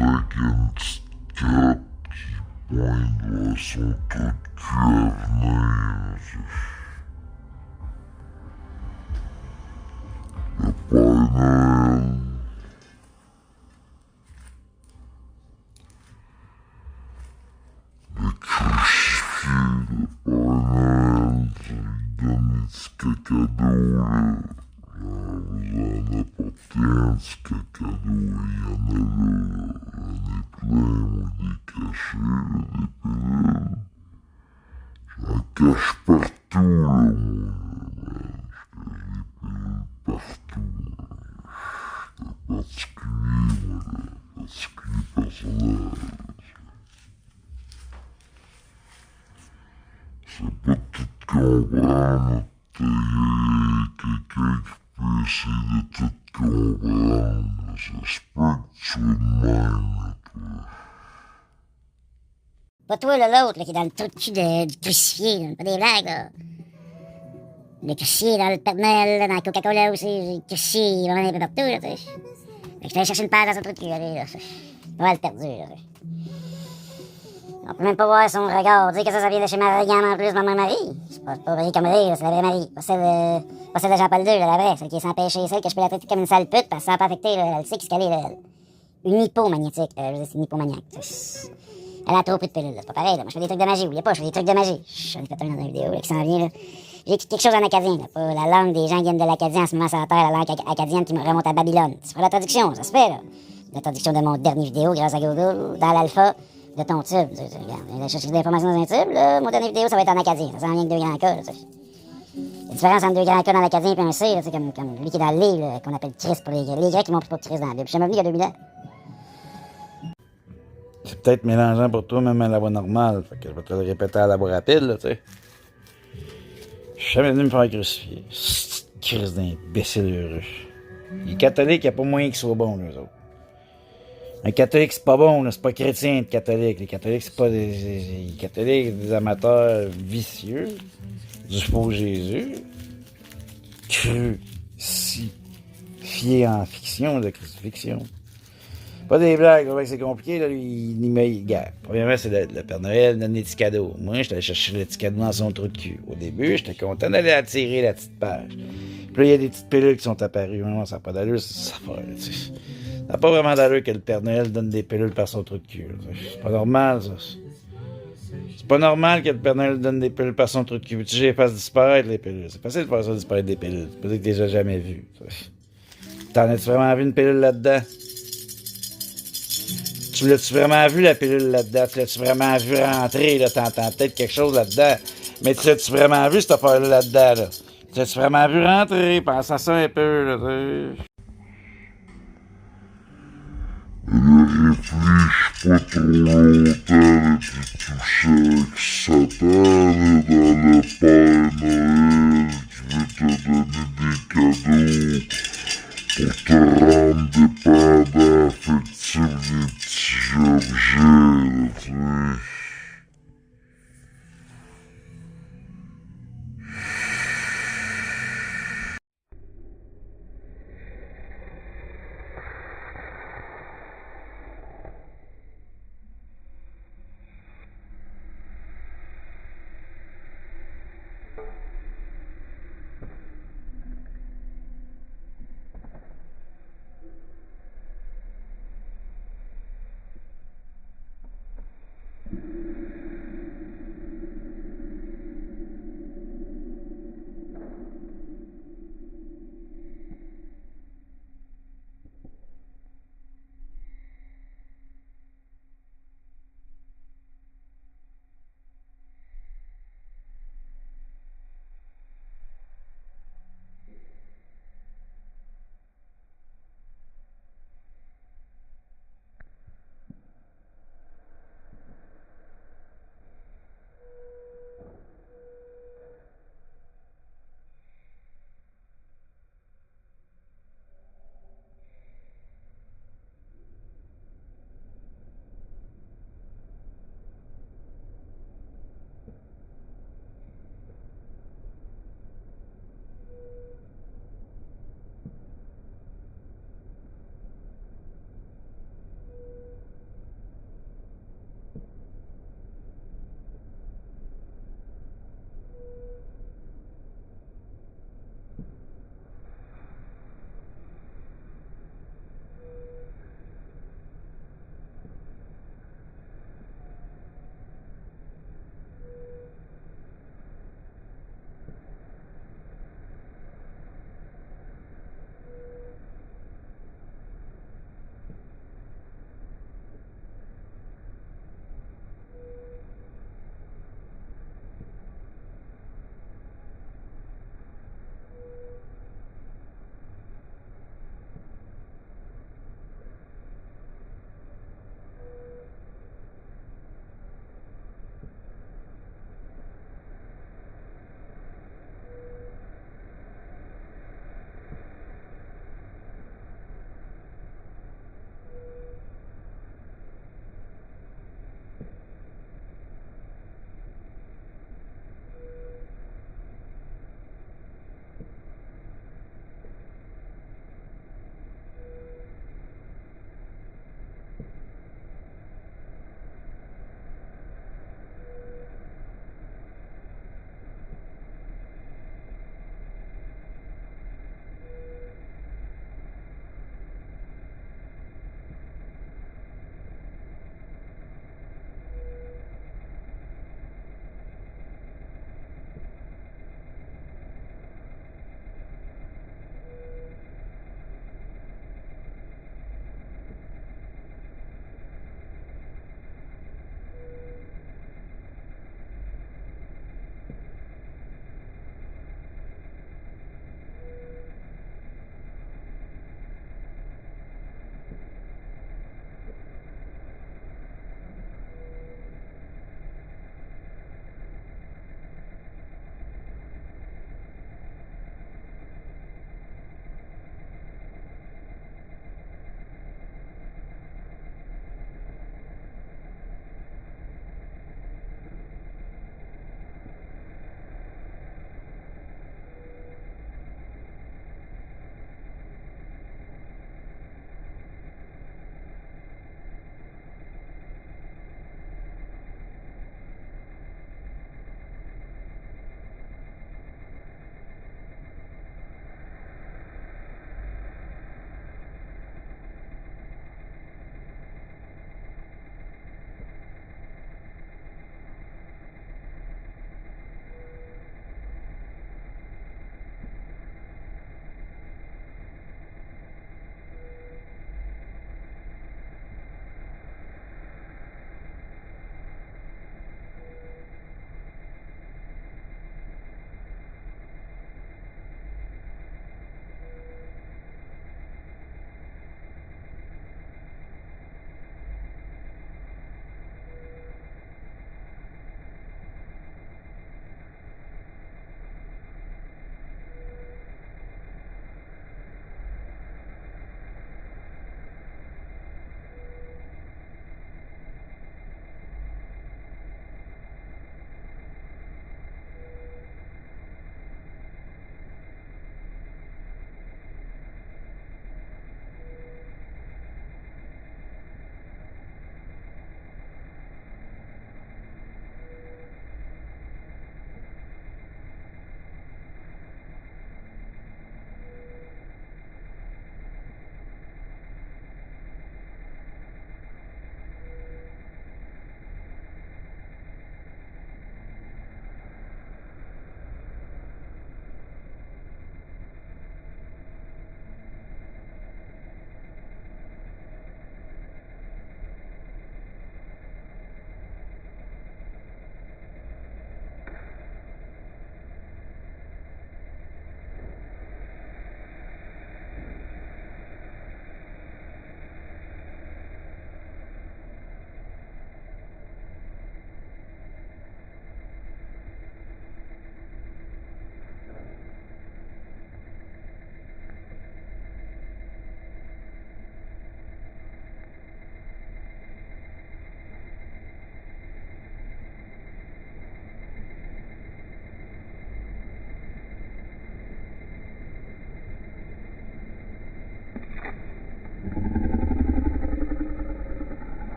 avec une petite cape qui pointe vers son trou de cul à venir. Le Père Noël. Le crucifié, le Père Noël, il donne des petits cadeaux, là. Vous en apportez un petit cadeau, il y en a là. J'en ai plein, moi, des cachets, là, des pilules. J'en cache partout, là, moi. Je cache des pilules partout. J'étais particulier, moi, là. Particulier personnage. C'est pas tout comprendre. Il y a quelqu'un qui peut essayer de tout comprendre. Ça se peut que tu sois de même, toi. Pas toi, là, l'autre, là, qui est dans le trou de cul du crucifié, là. Pas des blagues, là. Le crucifié dans le Père Noël, là, dans le Coca-Cola aussi. Le crucifié, il va en aller un peu partout, là, tu sais. Fait que je vais aller chercher une paire dans son trou de cul, allez, là. Pas mal perdu, là. On peut même pas voir son regard. Dire que ça vient de chez Marianne en plus, Marie. C'est pas Marie comme Marie, c'est la vraie Marie. Pas celle de Jean-Paul II, là, la vraie. Celle qui est sans péché, celle que je peux la traiter comme une sale pute parce que ça n'a pas affecté, là. Elle sait qu'est-ce qu'elle est, là. Une hypomagnétique. Je veux dire, c'est une hypomaniaque. Elle a trop peu de pilules, là. C'est pas pareil, là. Moi, je fais des trucs de magie. Oubliez pas, je fais des trucs de magie. J'en ai fait un dans une vidéo, là, qui s'en vient, là. J'ai écrit quelque chose en acadien, là. Pas la langue des gens qui viennent de l'Acadien en ce moment sur la terre, la langue acadienne qui me remonte à Babylone. C'est pas la traduction, ça se fait, là. La traduction de mon dernier vidéo grâce à Google, dans l'alpha de ton tube. Regarde, je cherche des informations dans un tube, là. Mon dernier vidéo, ça va être en acadien. Ça s'en vient que deux grands cas, là. Il y a une différence entre deux grands cas dans l'acadien et un C, là. C'est comme lui qui est dans le livre, là, qu'on appelle Christ pour les Grecs. Les Grecs, qui m'ont pris pour Christ dans la Bible. Je suis jamais venu il y a 2000 ans. C'est peut-être mélangeant pour toi, même à la voix normale. Fait que je vais te le répéter à la voix rapide, là, tu sais. Je suis jamais venu me faire crucifier. C'est crise d'imbécile heureux. Les catholiques, il n'y a pas moyen qu'ils soient bons, eux autres. Un catholique, c'est pas bon, là. C'est pas chrétien être catholique. Les catholiques, c'est pas des catholiques, des amateurs vicieux du faux Jésus. Crucifié en fiction, de crucifixion. Pas des blagues, c'est compliqué, là, lui, gars. Premièrement, c'est le Père Noël donne des petits cadeaux. Moi, j'étais allé chercher le petit cadeau dans son trou de cul. Au début, j'étais content d'aller attirer la petite page. Puis là, il y a des petites pilules qui sont apparues. Non, ça n'a pas d'allure, ça n'a pas vraiment d'allure que le Père Noël donne des pilules par son trou de cul. C'est pas normal, ça. C'est pas normal que le Père Noël donne des pilules par son trou de cul. Tu les fasses disparaître, les pilules. C'est facile de faire ça disparaître des pilules. C'est pas dire que tu les as jamais vues. T'en as-tu vraiment vu une pilule là-dedans? Tu l'as-tu vraiment vu, la pilule là-dedans? Tu l'as-tu vraiment vu rentrer, là? T'entends peut-être quelque chose là-dedans. Mais tu l'as-tu vraiment vu, cette affaire-là, là-dedans, là? Tu l'as-tu vraiment vu rentrer? Pense à ça un peu, là, Elle réfléchit pas trop longtemps, puis touché avec Satan, là, dans le Père Noël, qui veut te donner des cadeaux pour te rendre dépendant affectif des petits objets, là, tu sais.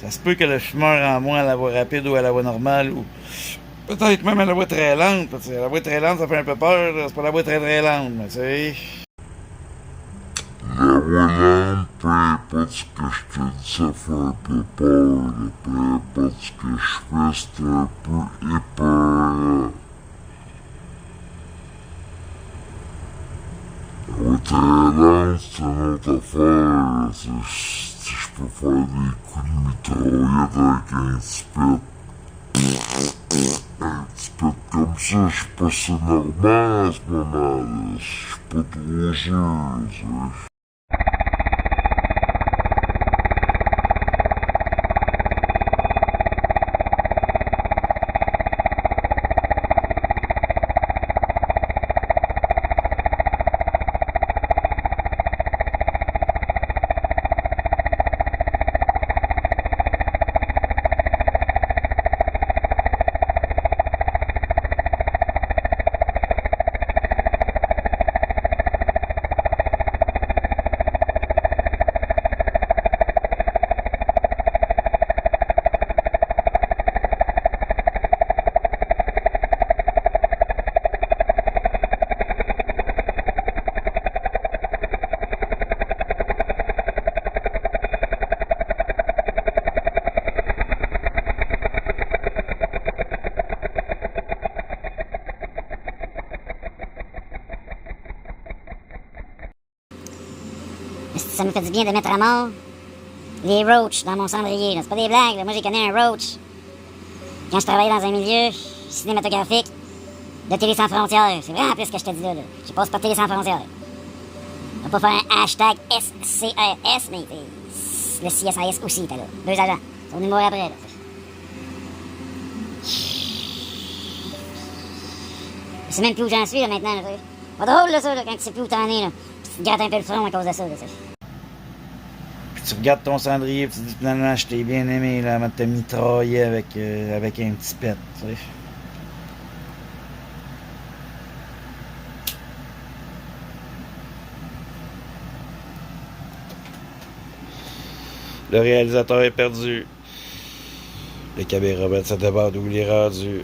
Ça se peut que le fumeur en moi à la voie rapide ou à la voie normale, ou peut-être même à la voie très lente, parce que la voie très lente, ça fait un peu peur, c'est pas la voie très très lente, mais tu sais. La voie lente, peu importe ce que je te dis, ça fait un peu peur, là. Peu importe ce que je fais, c'est un peu épeurant. La voie très lente, c'est une autre affaire, si je peux faire des coups de mitraillette avec un petit pet. Un petit pet comme ça, je sais pas si c'est normal en ce moment-là. Je suis pas trop sûr, tu sais. Ça me fait du bien de mettre à mort les roaches dans mon cendrier. Là. C'est pas des blagues. Là. Moi, j'ai connu un roach quand je travaillais dans un milieu cinématographique de Télé Sans Frontières. C'est vraiment plus ce que je te dis là. Je passe par Télé Sans Frontières. On va pas faire un hashtag SCRS, mais le CSIS aussi était là. 2 agents. Ils sont venus mourir après. Là. Je sais même plus où j'en suis là, maintenant. Là, pas drôle là, ça, là, quand tu sais plus où t'en es. Là. Tu te grattes un peu le front à cause de ça. Là, Tu regardes ton cendrier et tu te dis finalement je t'ai bien aimé là, avant de te mitrailler avec un petit pet, tu sais. Le réalisateur est perdu. Le caméra Robert se demande où il est rendu.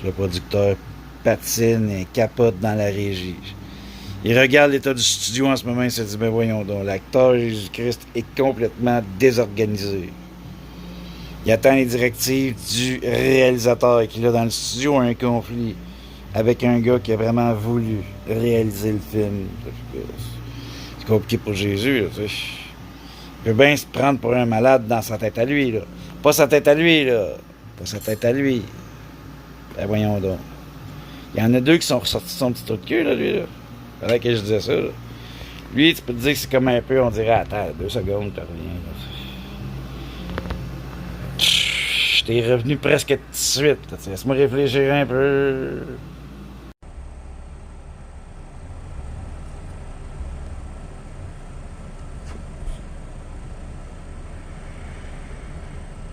Le producteur patine et capote dans la régie. Il regarde l'état du studio en ce moment et se dit, ben voyons donc, l'acteur Jésus-Christ est complètement désorganisé. Il attend les directives du réalisateur qui, là, dans le studio, a un conflit avec un gars qui a vraiment voulu réaliser le film. C'est compliqué pour Jésus, là, tu sais. Il peut bien se prendre pour un malade dans sa tête à lui, là. Pas sa tête à lui, là. Pas sa tête à lui. Ben voyons donc. Il y en a 2 qui sont ressortis de son petit trou de cul, là, lui, là. Pendant que je disais ça, là. Lui, tu peux te dire que c'est comme un peu, on dirait, attends, 2 secondes, t'as rien, là. Je t'ai revenu presque tout de suite, là. Laisse-moi réfléchir un peu.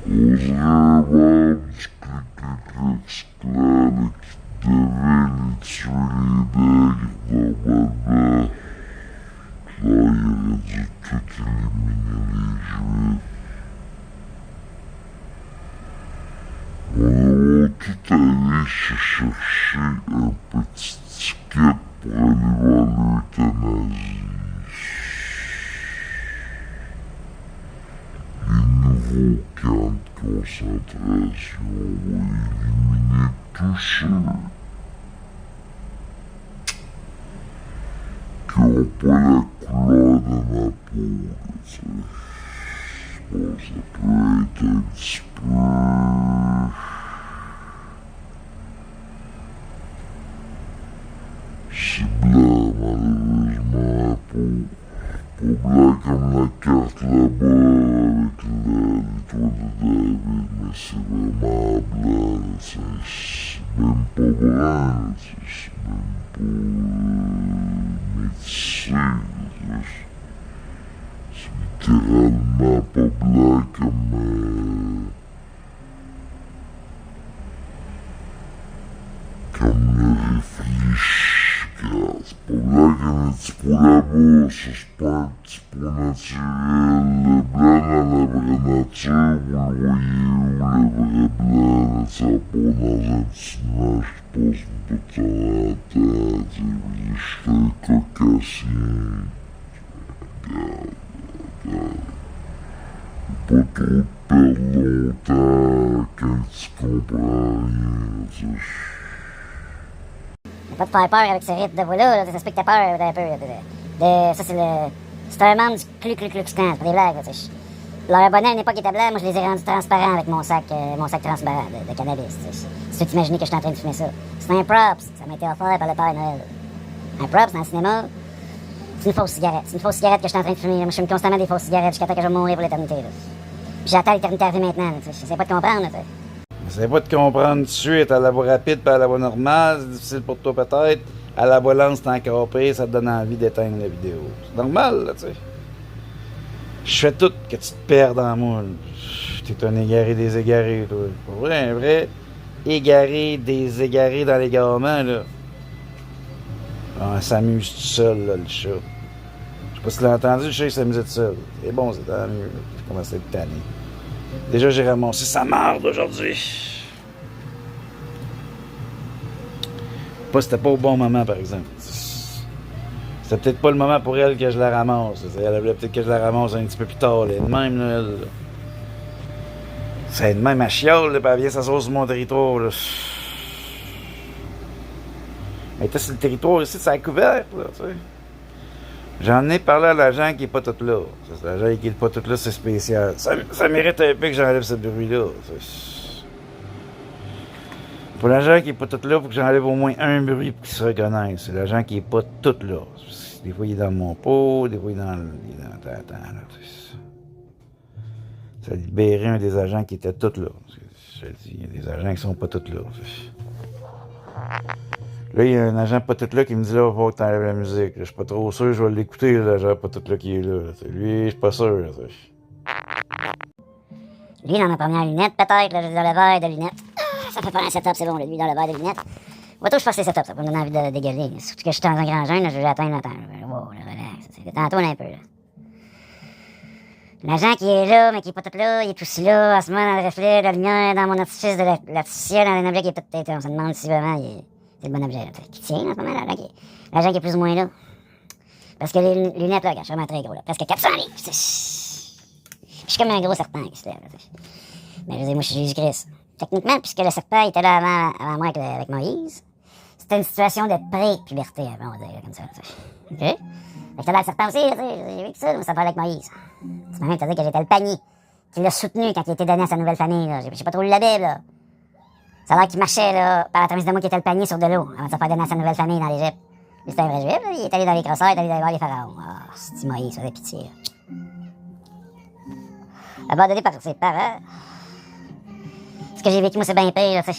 Os revolves que devem destruir da Claire de tout éliminer les jouets. Tout aller chercher un petit ticket pour aller voir l'euthanasie. Les nouveaux camps de concentration vont éliminer tous ceux qui n'ont pas la couleur de ma peau. Bon, ça peut être un petit peu... C'est blanc, malheureusement, la peau. Pas blanc comme la carte là-bas avec l'étoile de David, mais c'est vraiment blanc. C'est même pas brun, c'est même pas métissé. C'est littéralement pas blanc comme le réfléchi. C'est pas blanc comme un petit pour la bourse, c'est pas un petit pot naturel. Le blanc dans la vraie nature, vous le voyez où le vrai blanc, là, ça part dans un petit nuage qui passe une toute dans la tête. Et je fais un cocassien. Regarde. Pas trop perdre longtemps quand tu comprends rien, tu sais. Pas de faire peur avec ce rythme de voix-là, ça se peut que t'as peur un peu. Ça, c'est un membre du Ku Klux Klan, c'est pas des blagues. Leur abonné à une époque était blanc, moi je les ai rendus transparents avec mon sac transparent de cannabis. Si tu t'imagines que je suis en train de fumer ça. C'est un props, ça m'a été offert par le Père Noël. Un props dans le cinéma, c'est une fausse cigarette. C'est une fausse cigarette que je suis en train de fumer. Moi je fume constamment des fausses cigarettes jusqu'à temps que je vais mourir pour l'éternité. Puis j'attends l'éternité arriver maintenant, j'essaie pas de comprendre. J'essaie pas de comprendre tout de suite, à la voie rapide puis à la voie normale, c'est difficile pour toi peut-être. À la voie lente, c'est encore pire, ça te donne envie d'éteindre la vidéo. C'est normal, là, tu sais. Je fais tout que tu te perds dans moi. T'es un égaré des égarés, toi. Pour vrai, un vrai égaré des égarés dans l'égarement, là. Ah, ça s'amuse tout seul, là, le chat. Je sais pas si tu l'as entendu, le chat, il s'amusait tout seul. C'est bon, c'est tant mieux. Je commence à être tanné. Déjà, j'ai ramassé sa marde aujourd'hui. C'était pas au bon moment, par exemple. C'était peut-être pas le moment pour elle que je la ramasse. Elle voulait peut-être que je la ramasse un petit peu plus tard. Elle est de même, là, elle. C'est de même à chiole, là, puis elle vient s'asseoir sur mon territoire, là. Elle était sur le territoire ici, c'est à couvert, là, tu sais. J'en ai parlé à l'agent qui est pas tout là. L'agent qui est pas tout là, c'est spécial. Ça mérite un peu que j'enlève ce bruit-là. Pour l'agent qui est pas tout là, il faut que j'enlève au moins un bruit pour qu'il se reconnaisse. C'est l'agent qui est pas tout là. Des fois, il est dans mon pot, des fois, il est dans là. Ça a libéré un des agents qui était tout là. Je te dis, il y a des agents qui sont pas tous là. Là, il y a un agent pas tout là qui me dit là, il va falloir que t'enlèves la musique. Je suis pas trop sûr, je vais l'écouter, l'agent pas tout là qui est là. Lui, je suis pas sûr. Lui, dans ma première lunette, peut-être, là, dans le verre de lunettes. Ah, ça fait pas un setup, c'est bon, lui, dans le verre de lunettes. Moi, tout, je fasse les setups, ça peut me donner envie de dégueuler. Surtout que je suis dans un grand jeune, là, je vais atteindre le temps. Wow, là, relax. Détends-toi un peu, là. L'agent qui est là, mais qui est pas tout là, il est aussi là, en ce moment, dans le reflet, la lumière, dans mon artifice de l'artificiel, dans un objet qui est peut-être. On se demande si vraiment c'est le bon objet, là. Qui tient, en ce moment, l'agent qui est plus ou moins là. Parce que les lunettes, là, je suis vraiment très gros, là. Presque 400 livres. Je suis comme un gros serpent qui se lève, là. Mais je veux dire, moi, je suis Jésus-Christ. Techniquement, puisque le serpent était là avant moi avec Moïse, c'était une situation de pré-puberté, on va dire, comme ça. OK? Fait que t'as là le serpent aussi, j'ai vu que ça, ça parlait avec Moïse. C'est même que t'as dit que j'étais le panier qui l'a soutenu quand il était donné à sa nouvelle famille, là. J'ai pas trop lu la Bible, là. Ça a l'air qu'il marchait, là, par la tramise de moi qui était le panier sur de l'eau, avant de se faire donner à sa nouvelle famille dans l'Égypte. Lui, c'était un vrai juif, là. Il est allé dans les crosseurs, il est allé voir les pharaons. Ah, c'est Moïse, ça faisait pitié, là. Abandonné par ses parents. Ce que j'ai vécu, moi, c'est bien pire, là,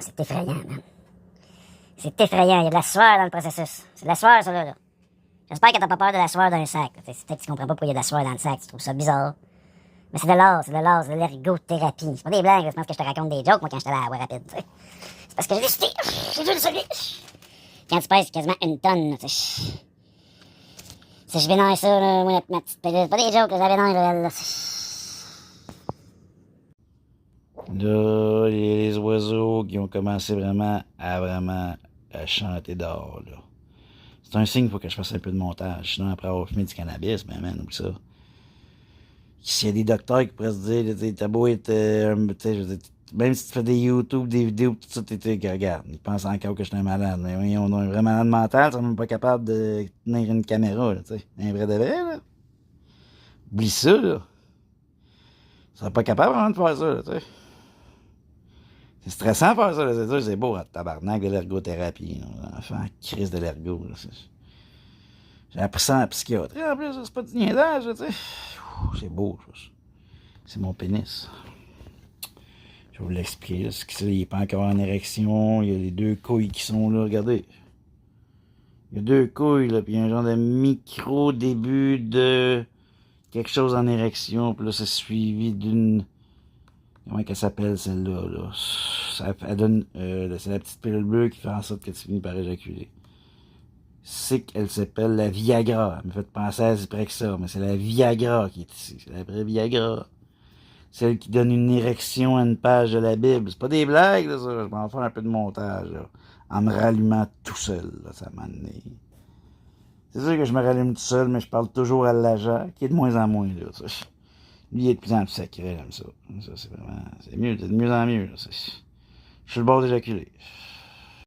c'est effrayant, man. C'est effrayant. Il y a de la sueur dans le processus. C'est de la sueur, ça, là. J'espère que t'as pas peur de la sueur d'un sac. C'est peut-être que tu comprends pas pourquoi il y a de la sueur dans le sac. Tu trouves ça bizarre. Mais c'est de l'art, c'est de l'ergothérapie. C'est pas des blagues, je pense que je te raconte des jokes, moi, quand j'étais à la voie rapide, tu sais. C'est parce que j'ai décidé. J'ai vu le solide. Quand tu pèses quasiment une tonne, tu sais. Si je vénère ça, là, moi, ma petite pilule. C'est pas des jokes, là, je la vénère, là, elle, là. Là, il y a les oiseaux qui ont commencé vraiment à chanter dehors, là. C'est un signe qu'il faut que je fasse un peu de montage. Sinon, après avoir fumé du cannabis, ben, man, oublie ça. S'il y a des docteurs qui pourraient se dire, tu sais, t'as beau être, tu sais, je veux dire, même si tu fais des YouTube, des vidéos, tout ça, regarde, ils pensent encore que je suis un malade. Mais oui, on a un vrai malade mental, ils sont même pas capables de tenir une caméra, là, tu sais. Un vrai de vrai, là. Oublie ça, là. Ils sont pas capables vraiment de faire ça, là, tu sais. C'est stressant de faire ça, là, c'est sûr, c'est beau, hein, tabarnak de l'ergothérapie, là. Enfant, crise de l'ergo, là. J'ai appris ça en psychiatrie, en plus, c'est pas du niaisage, tu sais. C'est beau, ça. C'est mon pénis. Je vais vous l'expliquer. Il n'est pas encore en érection. Il y a les deux couilles qui sont là. Regardez. Il y a deux couilles, là. Puis il y a un genre de micro-début de quelque chose en érection. Puis là, c'est suivi d'une... Comment qu'elle s'appelle, celle-là, là? Elle donne... c'est la petite pilule bleue qui fait en sorte que tu finis par éjaculer. C'est qu'elle s'appelle la Viagra. Elle me fait penser à Zyprexa, mais c'est la Viagra qui est ici. C'est la vraie Viagra. Celle qui donne une érection à une page de la Bible. C'est pas des blagues, là, ça. Je vais en faire un peu de montage, là. En me rallumant tout seul, là, ça m'a amené. C'est sûr que je me rallume tout seul, mais je parle toujours à l'agent, qui est de moins en moins, là. Ça. Lui, il est de plus en plus sacré, j'aime ça. Ça, c'est vraiment... C'est mieux, c'est de mieux en mieux, là. Je suis le bord d'éjaculer.